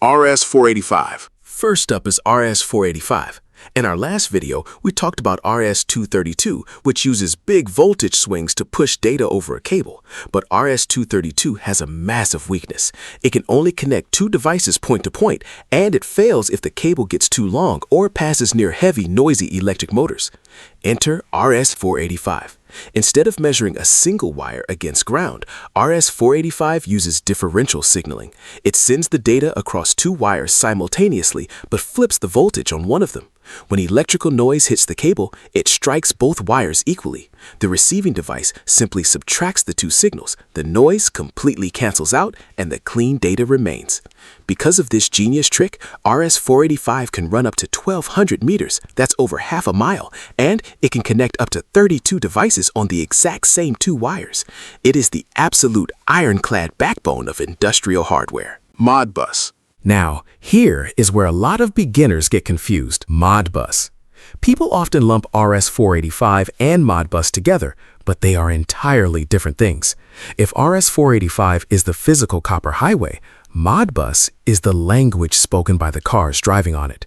RS-485. First up is RS-485. In our last video, we talked about RS-232, which uses big voltage swings to push data over a cable. But RS-232 has a massive weakness. It can only connect two devices point to point, and it fails if the cable gets too long or passes near heavy, noisy electric motors. Enter RS-485. Instead of measuring a single wire against ground, RS-485 uses differential signaling. It sends the data across two wires simultaneously, but flips the voltage on one of them. When electrical noise hits the cable, it strikes both wires equally. The receiving device simply subtracts the two signals. The noise completely cancels out, and the clean data remains. Because of this genius trick, RS-485 can run up to 1,200 meters, that's over half a mile, and it can connect up to 32 devices on the exact same two wires. It is the absolute ironclad backbone of industrial hardware. Modbus. Now, here is where a lot of beginners get confused. Modbus. People often lump RS-485 and Modbus together, but they are entirely different things. If RS-485 is the physical copper highway, Modbus is the language spoken by the cars driving on it.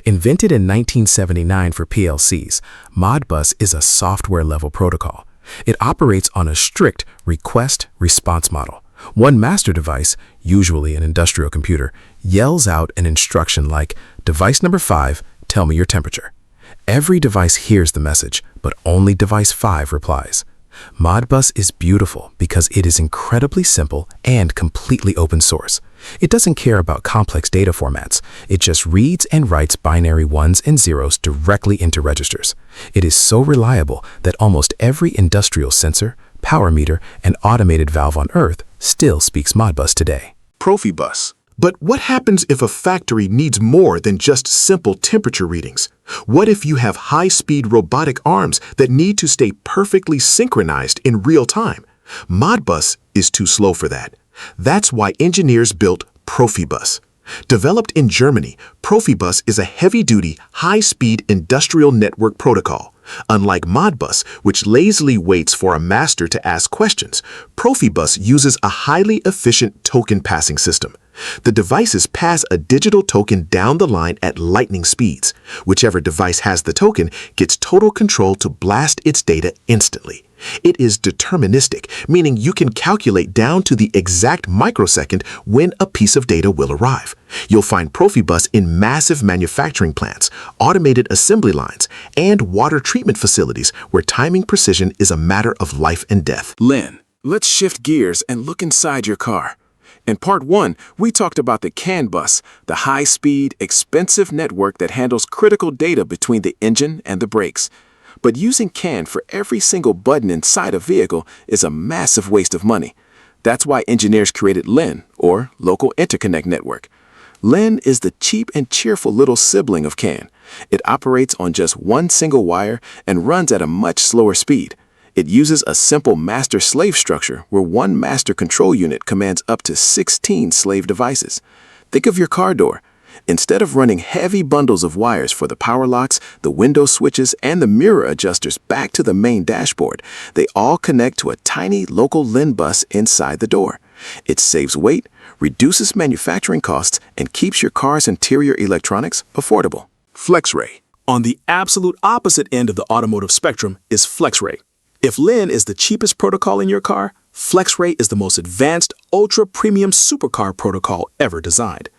Invented in 1979 for PLCs, Modbus is a software-level protocol. It operates on a strict request-response model. One master device, usually an industrial computer, yells out an instruction like, "Device number 5, tell me your temperature." Every device hears the message, but only device 5 replies. Modbus is beautiful because it is incredibly simple and completely open source. It doesn't care about complex data formats. It just reads and writes binary ones and zeros directly into registers. It is so reliable that almost every industrial sensor, power meter, and automated valve on Earth still speaks Modbus today. Profibus. But what happens if a factory needs more than just simple temperature readings? What if you have high-speed robotic arms that need to stay perfectly synchronized in real time? Modbus is too slow for that. That's why engineers built Profibus. Developed in Germany, Profibus is a heavy-duty, high-speed industrial network protocol. Unlike Modbus, which lazily waits for a master to ask questions, Profibus uses a highly efficient token passing system. The devices pass a digital token down the line at lightning speeds. Whichever device has the token gets total control to blast its data instantly. It is deterministic, meaning you can calculate down to the exact microsecond when a piece of data will arrive. You'll find Profibus in massive manufacturing plants, automated assembly lines, and water treatment facilities where timing precision is a matter of life and death. Lynn, let's shift gears and look inside your car. In Part 1, we talked about the CAN bus, the high-speed, expensive network that handles critical data between the engine and the brakes. But using CAN for every single button inside a vehicle is a massive waste of money. That's why engineers created LIN, or Local Interconnect Network. LIN is the cheap and cheerful little sibling of CAN. It operates on just one single wire and runs at a much slower speed. It uses a simple master-slave structure where one master control unit commands up to 16 slave devices. Think of your car door. Instead of running heavy bundles of wires for the power locks, the window switches, and the mirror adjusters back to the main dashboard, they all connect to a tiny local LIN bus inside the door. It saves weight, reduces manufacturing costs, and keeps your car's interior electronics affordable. FlexRay. On the absolute opposite end of the automotive spectrum is FlexRay. If LIN is the cheapest protocol in your car, FlexRay is the most advanced, ultra-premium supercar protocol ever designed.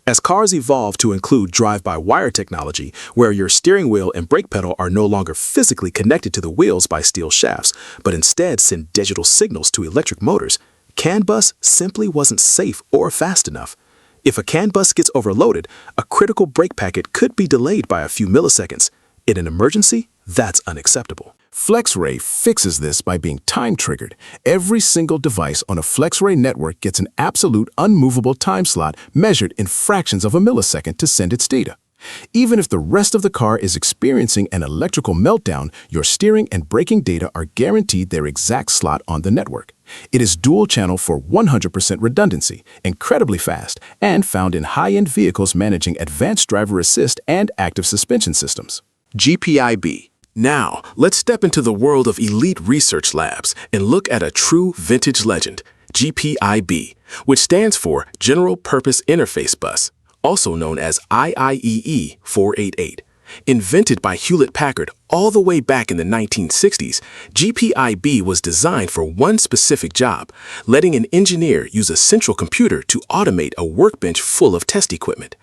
As cars evolve to include drive-by-wire technology, where your steering wheel and brake pedal are no longer physically connected to the wheels by steel shafts, but instead send digital signals to electric motors, CAN bus simply wasn't safe or fast enough. If a CAN bus gets overloaded, a critical brake packet could be delayed by a few milliseconds. In an emergency, that's unacceptable. FlexRay fixes this by being time-triggered. Every single device on a FlexRay network gets an absolute unmovable time slot measured in fractions of a millisecond to send its data. Even if the rest of the car is experiencing an electrical meltdown, your steering and braking data are guaranteed their exact slot on the network. It is dual-channel for 100% redundancy, incredibly fast, and found in high-end vehicles managing advanced driver assist and active suspension systems. GPIB. Now, let's step into the world of elite research labs and look at a true vintage legend, GPIB, which stands for General Purpose Interface Bus. also known as IEEE 488. Invented by Hewlett-Packard all the way back in the 1960s, GPIB was designed for one specific job, letting an engineer use a central computer to automate a workbench full of test equipment.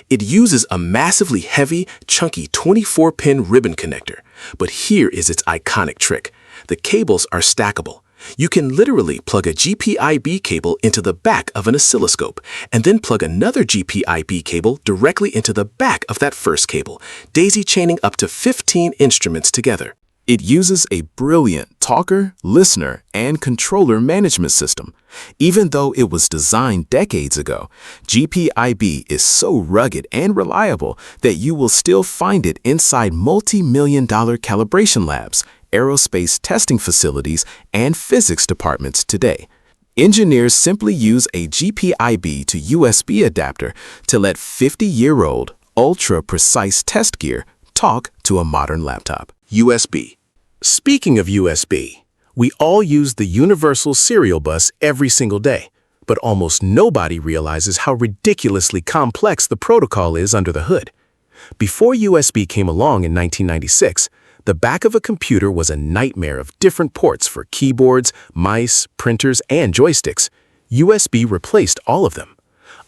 It uses a massively heavy, chunky 24-pin ribbon connector. But here is its iconic trick. The cables are stackable. You can literally plug a GPIB cable into the back of an oscilloscope, and then plug another GPIB cable directly into the back of that first cable, daisy-chaining up to 15 instruments together. It uses a brilliant talker, listener, and controller management system. Even though it was designed decades ago, GPIB is so rugged and reliable that you will still find it inside multi-million-dollar calibration labs, aerospace testing facilities, and physics departments today. Engineers simply use a GPIB to USB adapter to let 50-year-old, ultra-precise test gear talk to a modern laptop. USB. Speaking of USB, we all use the universal serial bus every single day, but almost nobody realizes how ridiculously complex the protocol is under the hood. Before USB came along in 1996, the back of a computer was a nightmare of different ports for keyboards, mice, printers, and joysticks. USB replaced all of them.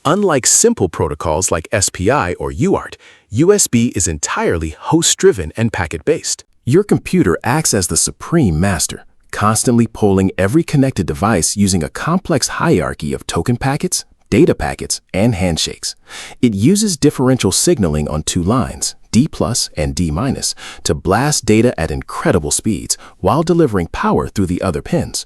Unlike simple protocols like SPI or UART, USB is entirely host-driven and packet-based. Your computer acts as the supreme master, constantly polling every connected device using a complex hierarchy of token packets, data packets, and handshakes. It uses differential signaling on two lines, D+ and D- to blast data at incredible speeds while delivering power through the other pins.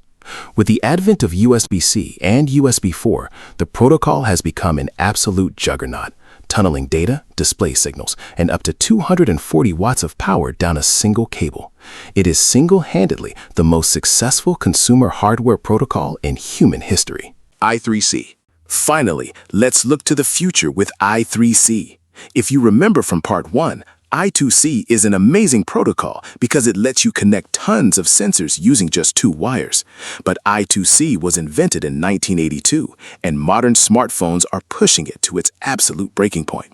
With the advent of USB-C and USB 4, the protocol has become an absolute juggernaut, tunneling data, display signals, and up to 240 watts of power down a single cable. It is single-handedly the most successful consumer hardware protocol in human history. I3C. Finally, let's look to the future with I3C. If you remember from part 1, I2C is an amazing protocol because it lets you connect tons of sensors using just 2 wires. But I2C was invented in 1982, and modern smartphones are pushing it to its absolute breaking point.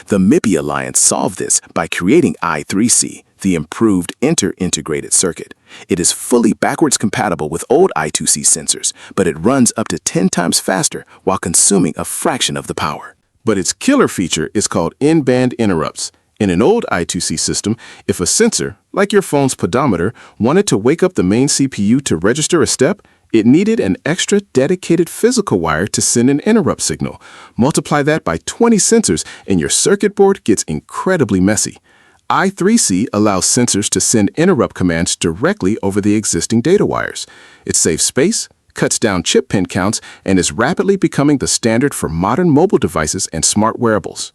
The MIPI Alliance solved this by creating I3C, the improved inter-integrated circuit. It is fully backwards compatible with old I2C sensors, but it runs up to 10 times faster while consuming a fraction of the power. But its killer feature is called in-band interrupts. In an old I2C system, if a sensor, like your phone's pedometer, wanted to wake up the main CPU to register a step, it needed an extra dedicated physical wire to send an interrupt signal. Multiply that by 20 sensors and your circuit board gets incredibly messy. I3C allows sensors to send interrupt commands directly over the existing data wires. It saves space, cuts down chip pin counts, and is rapidly becoming the standard for modern mobile devices and smart wearables.